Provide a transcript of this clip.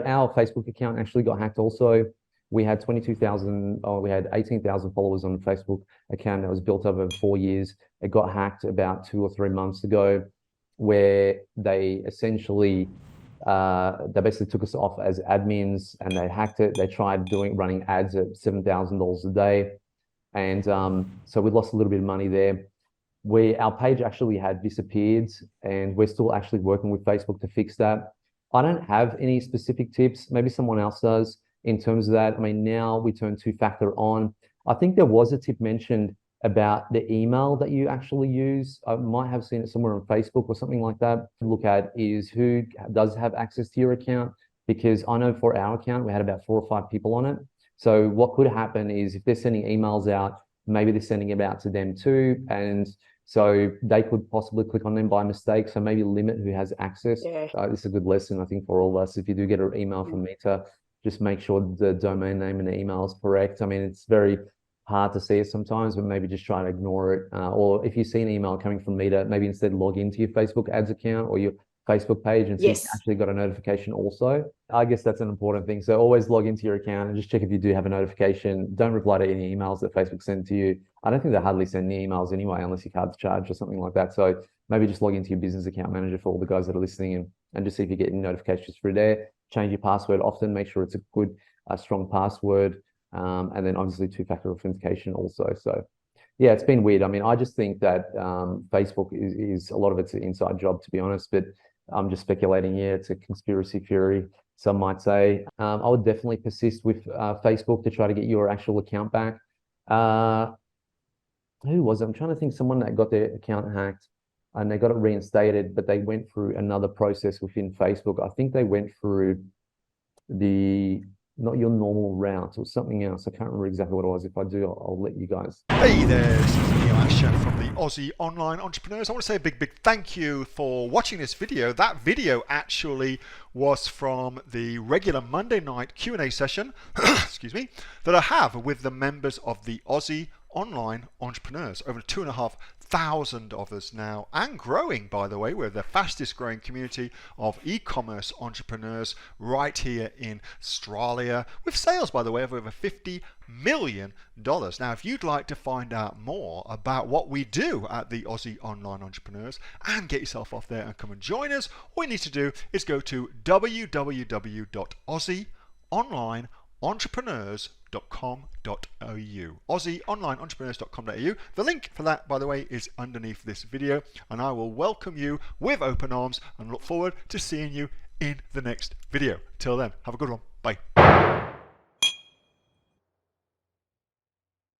Our Facebook account actually got hacked also. We had 22,000, or we had 18,000 followers on the Facebook account that was built over 4 years. It got hacked about 2 or 3 months ago, where they essentially they basically took us off as admins and they hacked it. They tried running ads at $7,000 a day. And so we lost a little bit of money there. Our page actually had disappeared, and we're still actually working with Facebook to fix that. I don't have any specific tips. Maybe someone else does in terms of that. I mean, now we turn two-factor on. I think there was a tip mentioned about the email that you actually use. I might have seen it somewhere on Facebook or something like that. Look at is who does have access to your account, because I know for our account, we had about 4 or 5 people on it. So what could happen is if they're sending emails out, maybe they're sending it out to them too. And so they could possibly click on them by mistake. So maybe limit who has access. Yeah. This is a good lesson, I think, for all of us. If you do get an email from Meta, just make sure the domain name and the email is correct. I mean, it's very hard to see it sometimes, but maybe just try to ignore it. Or if you see an email coming from Meta, maybe instead log into your Facebook ads account or your Facebook page and see if you actually got a notification also. I guess that's an important thing. So always log into your account and just check if you do have a notification. Don't reply to any emails that Facebook send to you. I don't think they hardly send any emails anyway, unless your card's charged or something like that. So maybe just log into your business account manager for all the guys that are listening and just see if you're getting notifications through there. Change your password often, make sure it's a good, strong password. And then obviously two-factor authentication also. So yeah, it's been weird. I mean, I just think that Facebook is a lot of it's an inside job, to be honest, but I'm just speculating here. It's a conspiracy theory, some might say. I would definitely persist with Facebook to try to get your actual account back. Who was it? I'm trying to think someone that got their account hacked and they got it reinstated, but they went through another process within Facebook. I think they went through not your normal route or something else. I can't remember exactly what it was. If I do, I'll let you guys. Hey there, this is Neil-Asher from the Aussie Online Entrepreneurs. I want to say a big thank you for watching this video. That video actually was from the regular Monday night Q&A session, excuse me, that I have with the members of the Aussie Online Entrepreneurs. Over 2,500 of us now, and growing, by the way. We're the fastest growing community of e-commerce entrepreneurs right here in Australia, with sales, by the way, of over $50 million. Now, if you'd like to find out more about what we do at the Aussie Online Entrepreneurs and get yourself off there and come and join us, all you need to do is go to www.aussieonlineentrepreneurs.com.au. AussieOnlineEntrepreneurs.com.au. The link for that, by the way, is underneath this video, and I will welcome you with open arms and look forward to seeing you in the next video. Till then, have a good one. Bye.